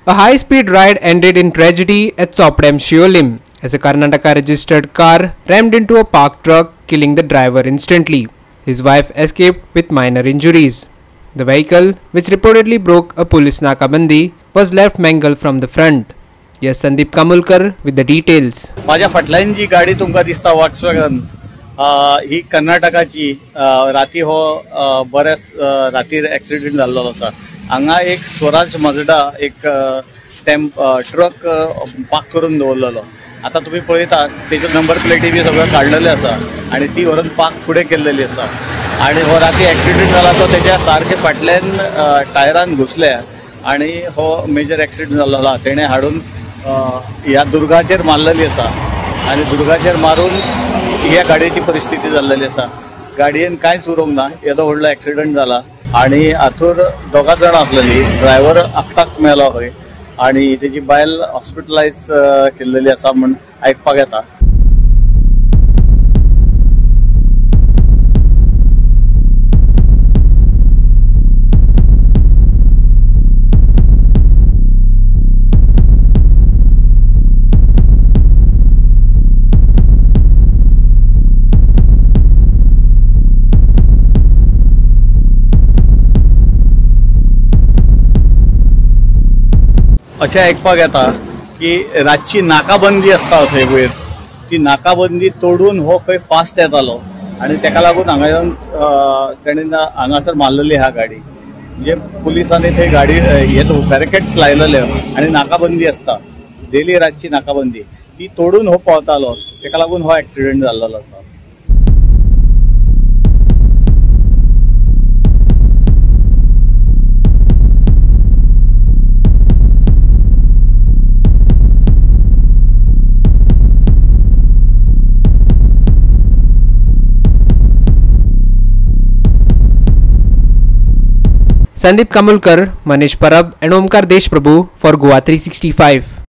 A high-speed ride ended in tragedy at Chopdam Shiolim as a Karnataka-registered car rammed into a parked truck, killing the driver instantly. His wife escaped with minor injuries. The vehicle, which reportedly broke a police nakabandi, was left mangled from the front. Yes, Sandeep Kamulkar with the details. माझ्या फाटल्यान जी गाडी तुमकां दिसता Volkswagen ही कर्नाटकाची राती हो बरेच राती accident जाल्लो आसा. हांगा एक स्वराज मजडा एक ट्रक पार्क करून दवरलेलो. आता तुम्ही पळयता तेजे नंबर प्लेटी बी सगळं काढलेले आसा आणि ती व्हरून पार्क फुडें केल्लेली आसा आणि हो राती एक्सिडेंट जाला तो तेच्या सारके फाटल्यान टायरान घुसल्या आणि हो मेजर एक्सिडेंट जाल्लो आसा. तेणे हाडून ह्या दुर्गाचेर मारलेली आसा आणि दुर्गाचेर मारून ह्या गाडयेची परिस्थिती जाल्लेली आसा. गाडयेन कांयच उरोंक ना. येदो व्हडलो एक्सिडेंट जाला आणि हातूर दोगां जाण आसलेली. ड्रायव्हर आपटाक मेलो खंय आणि तेजी बायल हॉस्पिटलायज केल्लेली आसा म्हूण आयकपाक येता. अशें आयकपाक येता की रातची नाकाबंदी आसता थंय वयर ती नाकाबंदी तोडून हो खंय फास्ट येतालो आणि तेका लागून हांगा तेणें हांगासर मारलेली हा गाडी. म्हणजे पुलिसांनी थंय गाडी हे बॅरिकेड्स लायलेले आणि नाकाबंदी आसता डेली रातची नाकाबंदी ती तोडून हो पावतालो. तेका लागून हो एक्सिडेंट जाल्लो आसा. Sandeep Kamulkar, Manish Parab and Omkar Deshprabhu for Goa 365.